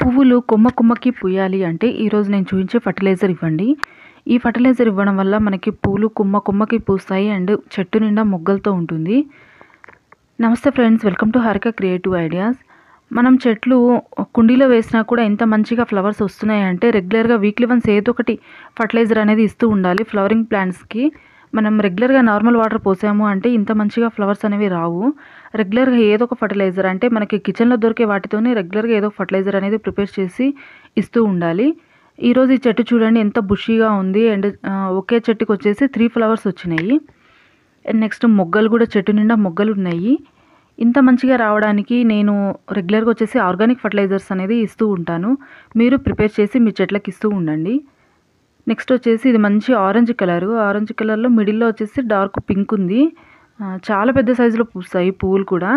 పువ్వులు కొమ్మ కొమ్మకి పూయాలి అంటే ఈరోజు నేను చూపించే ఫర్టిలైజర్ ఇవ్వండి. ఈ ఫర్టిలైజర్ ఇవ్వడం వల్ల మనకి పూలు కొమ్మ కొమ్మకి పూస్తాయి అండ్ చెట్టు నిండా మొగ్గలతో ఉంటుంది. నమస్తే friends, welcome to Harika creative ideas. మనం చెట్లు కుండీలో వేసినా కూడా ఎంత మంచిగా ఫ్లవర్స్ వస్తున్నాయంటే రెగ్యులర్గా వీక్లీ వన్స్ ఏదో ఒకటి ఫర్టిలైజర్ అనేది ఇస్తూ ఉండాలి. ఫ్లవరింగ్ ప్లాంట్స్కి మనం రెగ్యులర్గా నార్మల్ వాటర్ పోసాము అంటే ఇంత మంచిగా ఫ్లవర్స్ అనేవి రావు. రెగ్యులర్గా ఏదో ఒక ఫర్టిలైజర్ అంటే మనకి కిచెన్లో దొరికే వాటితోనే రెగ్యులర్గా ఏదో ఒక ఫర్టిలైజర్ అనేది ప్రిపేర్ చేసి ఇస్తూ ఉండాలి. ఈరోజు ఈ చెట్టు చూడండి ఎంత బుషీగా ఉంది అండ్ ఒకే చెట్టుకి వచ్చేసి 3 ఫ్లవర్స్ వచ్చినాయి. అండ్ నెక్స్ట్ మొగ్గలు కూడా చెట్టు నిండా మొగ్గలు ఉన్నాయి. ఇంత మంచిగా రావడానికి నేను రెగ్యులర్గా వచ్చేసి ఆర్గానిక్ ఫర్టిలైజర్స్ అనేది ఇస్తూ ఉంటాను. మీరు ప్రిపేర్ చేసి మీ చెట్లకి ఇస్తూ ఉండండి. నెక్స్ట్ వచ్చేసి ఇది మంచి ఆరెంజ్ కలర్లో మిడిల్లో వచ్చేసి డార్క్ పింక్ ఉంది. చాలా పెద్ద సైజులో పూస్తాయి పువ్వులు కూడా.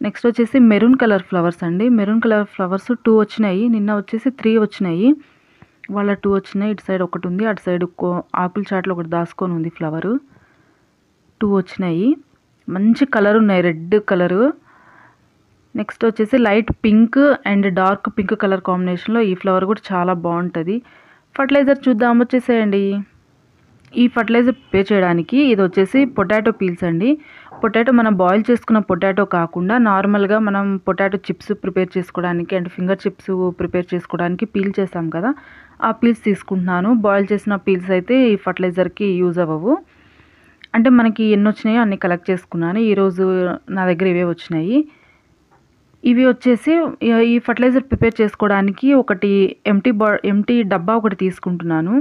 నెక్స్ట్ వచ్చేసి మెరూన్ కలర్ ఫ్లవర్స్ అండి. మెరూన్ కలర్ ఫ్లవర్స్ 2 వచ్చినాయి. నిన్న వచ్చేసి 3 వచ్చినాయి. వాళ్ళ 2 వచ్చినాయి. ఇటు సైడ్ ఒకటి ఉంది, అటు సైడ్ ఆకుల చాట్లో ఒకటి దాచుకొని ఉంది ఫ్లవరు. 2 వచ్చినాయి. మంచి కలర్ ఉన్నాయి, రెడ్ కలరు. నెక్స్ట్ వచ్చేసి light pink and dark pink colour కాంబినేషన్లో ఈ ఫ్లవర్ కూడా చాలా బాగుంటుంది. ఫర్టిలైజర్ చూద్దాం, వచ్చేసేయండి. ఈ ఫర్టిలైజర్ ప్రిపేర్ చేయడానికి ఇది వచ్చేసి పొటాటో పీల్స్ అండి. పొటాటో మనం బాయిల్ చేసుకున్న పొటాటో కాకుండా నార్మల్గా మనం పొటాటో చిప్స్ ప్రిపేర్ చేసుకోవడానికి అండ్ ఫింగర్ చిప్స్ ప్రిపేర్ చేసుకోవడానికి పీల్ చేస్తాం కదా, ఆ పీల్స్ తీసుకుంటున్నాను. బాయిల్ చేసిన పీల్స్ అయితే ఈ ఫర్టిలైజర్కి యూజ్ అవ్వవు. అంటే మనకి ఎన్ని వచ్చినాయో అన్ని కలెక్ట్ చేసుకున్నాను. ఈరోజు నా దగ్గర ఇవే వచ్చినాయి. ఇవి వచ్చేసి ఈ ఫర్టిలైజర్ ప్రిపేర్ చేసుకోవడానికి ఒకటి ఎంటీ డబ్బా ఒకటి తీసుకుంటున్నాను.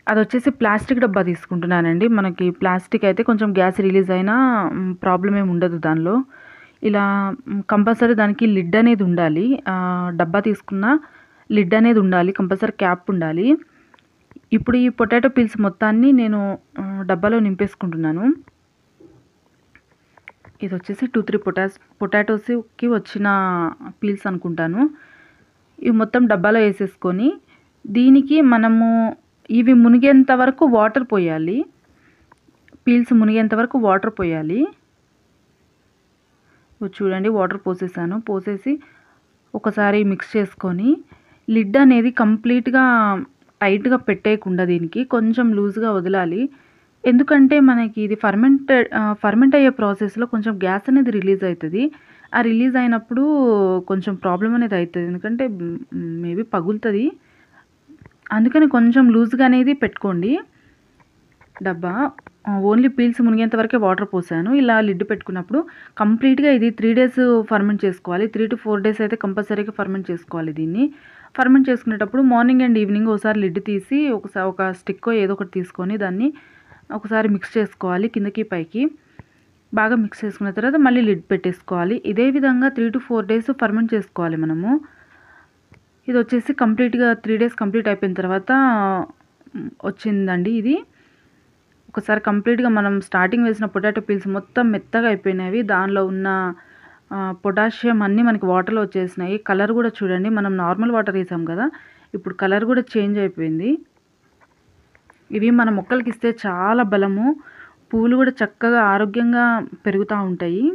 అది వచ్చేసి ప్లాస్టిక్ డబ్బా తీసుకుంటున్నానండి. మనకి ప్లాస్టిక్ అయితే కొంచెం గ్యాస్ రిలీజ్ అయినా ప్రాబ్లం ఏమి ఉండదు దానిలో. ఇలా కంపల్సరీ దానికి లిడ్ అనేది ఉండాలి. డబ్బా తీసుకున్న లిడ్ అనేది ఉండాలి, కంపల్సరీ క్యాప్ ఉండాలి. ఇప్పుడు ఈ పొటాటో పీల్స్ మొత్తాన్ని నేను డబ్బాలో నింపేసుకుంటున్నాను. ఇది వచ్చేసి 2-3 పొటాటోస్కి వచ్చిన పీల్స్ అనుకుంటాను. ఇవి మొత్తం డబ్బాలో వేసేసుకొని దీనికి మనము ఇవి మునిగేంత వరకు వాటర్ పోయాలి. పీల్స్ మునిగేంత వరకు వాటర్ పోయాలి. చూడండి, వాటర్ పోసేసాను. పోసేసి ఒకసారి మిక్స్ చేసుకొని లిడ్ అనేది కంప్లీట్గా టైట్గా పెట్టేయకుండా దీనికి కొంచెం లూజ్గా వదలాలి. ఎందుకంటే మనకి ఇది ఫర్మెంట్ అయ్యే ప్రాసెస్లో కొంచెం గ్యాస్ అనేది రిలీజ్ అవుతుంది. ఆ రిలీజ్ అయినప్పుడు కొంచెం ప్రాబ్లం అనేది అవుతుంది, ఎందుకంటే మేబీ పగులుతుంది. అందుకని కొంచెం లూజ్గా అనేది పెట్టుకోండి డబ్బా. ఓన్లీ పీల్స్ మునిగేంత వరకే వాటర్ పోసాను. ఇలా లిడ్ పెట్టుకున్నప్పుడు కంప్లీట్గా ఇది 3 days ఫర్మెంట్ చేసుకోవాలి. 3 to 4 days అయితే కంపల్సరీగా ఫర్మెంట్ చేసుకోవాలి. దీన్ని ఫర్మెంట్ చేసుకునేటప్పుడు మార్నింగ్ అండ్ ఈవినింగ్ ఒకసారి లిడ్ తీసి ఒక స్టిక్కో ఏదో ఒకటి తీసుకొని దాన్ని ఒకసారి మిక్స్ చేసుకోవాలి. కిందకి పైకి బాగా మిక్స్ చేసుకున్న తర్వాత మళ్ళీ లిడ్ పెట్టేసుకోవాలి. ఇదే విధంగా 3 to 4 days ఫర్మెంట్ చేసుకోవాలి మనము. ఇది వచ్చేసి కంప్లీట్గా 3 days కంప్లీట్ అయిపోయిన తర్వాత వచ్చిందండి ఇది. ఒకసారి కంప్లీట్గా మనం స్టార్టింగ్ వేసిన పొటాటో పీల్స్ మొత్తం మెత్తగా అయిపోయినవి. దానిలో ఉన్న పొటాషియం అన్నీ మనకి వాటర్లో వచ్చేసినాయి. కలర్ కూడా చూడండి, మనం నార్మల్ వాటర్ వేసాం కదా, ఇప్పుడు కలర్ కూడా చేంజ్ అయిపోయింది. ఇవి మన మొక్కలకి ఇస్తే చాలా బలము. పువ్వులు కూడా చక్కగా ఆరోగ్యంగా పెరుగుతూ ఉంటాయి.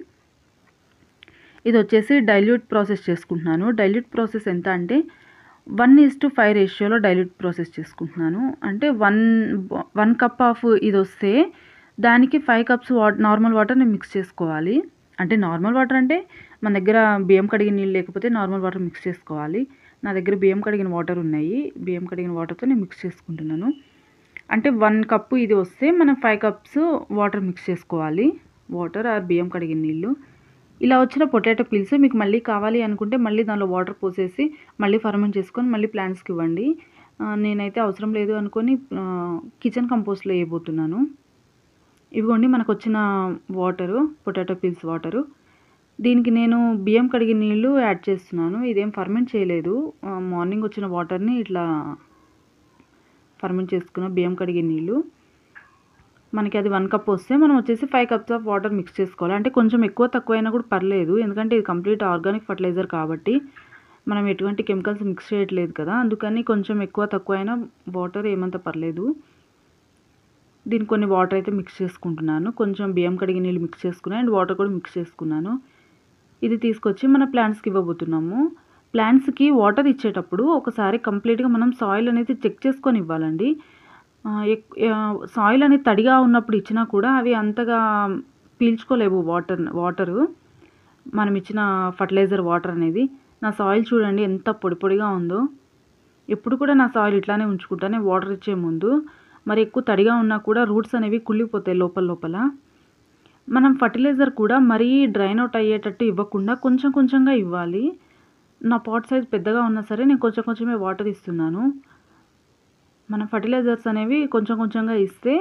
ఇది వచ్చేసి డైల్యూట్ ప్రాసెస్ చేసుకుంటున్నాను. డైల్యూట్ ప్రాసెస్ ఎంత అంటే 1:5 రేషియోలో డైల్యూట్ ప్రాసెస్ చేసుకుంటున్నాను. అంటే 1 cup ఆఫ్ ఇది వస్తే దానికి 5 cups నార్మల్ వాటర్ని మిక్స్ చేసుకోవాలి. అంటే నార్మల్ వాటర్ అంటే మన దగ్గర బియ్యం కడిగిన నీళ్ళు లేకపోతే నార్మల్ వాటర్ మిక్స్ చేసుకోవాలి. నా దగ్గర బియ్యం కడిగిన వాటర్ ఉన్నాయి. బియ్యం కడిగిన వాటర్తో నేను మిక్స్ చేసుకుంటున్నాను. అంటే 1 cup ఇది వస్తే మనం 5 cups వాటర్ మిక్స్ చేసుకోవాలి. వాటర్ ఆర్ బియ్యం కడిగిన నీళ్ళు. ఇలా వచ్చిన పొటాటో పీల్స్ మీకు మళ్ళీ కావాలి అనుకుంటే మళ్ళీ దానిలో వాటర్ పోసేసి మళ్ళీ ఫర్మెంట్ చేసుకొని మళ్ళీ ప్లాంట్స్కి ఇవ్వండి. నేనైతే అవసరం లేదు అనుకొని కిచెన్ కంపోస్ట్లో వేయబోతున్నాను. ఇవిగోండి మనకు వచ్చిన వాటరు, పొటాటో పీల్స్ వాటరు. దీనికి నేను బియ్యం కడిగిన నీళ్ళు యాడ్ చేస్తున్నాను. ఇదేం ఫర్మెంట్ చేయలేదు. మార్నింగ్ వచ్చిన వాటర్ని ఇట్లా ఫర్మెంట్ చేసుకున్న బియ్యం కడిగిన నీళ్ళు. మనకి అది 1 cup వస్తే మనం వచ్చేసి 5 cups ఆఫ్ వాటర్ మిక్స్ చేసుకోవాలి. అంటే కొంచెం ఎక్కువ తక్కువ అయినా కూడా పర్లేదు, ఎందుకంటే ఇది కంప్లీట్ ఆర్గానిక్ ఫర్టిలైజర్ కాబట్టి మనం ఎటువంటి కెమికల్స్ మిక్స్ చేయట్లేదు కదా, అందుకని కొంచెం ఎక్కువ తక్కువ అయినా వాటర్ ఏమంత పర్లేదు. దీనికి కొన్ని వాటర్ అయితే మిక్స్ చేసుకుంటున్నాను. కొంచెం బియ్యం కడిగిన నీళ్ళు మిక్స్ చేసుకున్నాను అండ్ వాటర్ కూడా మిక్స్ చేసుకున్నాను. ఇది తీసుకొచ్చి మన ప్లాంట్స్కి ఇవ్వబోతున్నాము. ప్లాంట్స్‌కి వాటర్ ఇచ్చేటప్పుడు ఒకసారి కంప్లీట్‌గా మనం సాయిల్ అనేది చెక్ చేసుకొని ఇవ్వాలండి. సాయిల్ అనేది తడిగా ఉన్నప్పుడు ఇచ్చినా కూడా అవి అంతగా పీల్చుకోలేవు వాటరు. మనం ఇచ్చిన ఫర్టిలైజర్ వాటర్ అనేది. నా సాయిల్ చూడండి ఎంత పొడి పొడిగా ఉందో. ఎప్పుడు కూడా నా సాయిల్ ఇట్లానే ఉంచుకుంటాను వాటర్ ఇచ్చే ముందు. మరి ఎక్కువ తడిగా ఉన్నా కూడా రూట్స్ అనేవి కుళ్ళిపోతాయి లోపల లోపల. మనం ఫర్టిలైజర్ కూడా మరీ డ్రైన్ అవుట్ అయ్యేటట్టు ఇవ్వకుండా కొంచెం కొంచెంగా ఇవ్వాలి. నా పాట్ సైజ్ పెద్దగా ఉన్నా సరే నేను కొంచెం కొంచెమే వాటర్ ఇస్తున్నాను. మనం ఫర్టిలైజర్స్ అనేవి కొంచెం కొంచెంగా ఇస్తే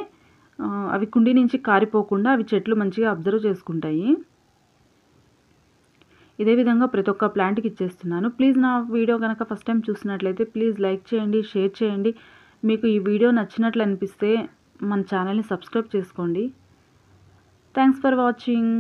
అవి కుండీ నుంచి కారిపోకుండా అవి చెట్లు మంచిగా అబ్జర్వ్ చేసుకుంటాయి. ఇదే విధంగా ప్రతి ఒక్క ప్లాంట్‌కి ఇచ్చేస్తున్నాను. ప్లీజ్ నా వీడియో గనక ఫస్ట్ టైం చూసినట్లయితే ప్లీజ్ లైక్ చేయండి, షేర్ చేయండి. మీకు ఈ వీడియో నచ్చినట్లు అనిపిస్తే మన ఛానల్‌ని సబ్స్క్రైబ్ చేసుకోండి. Thanks for watching.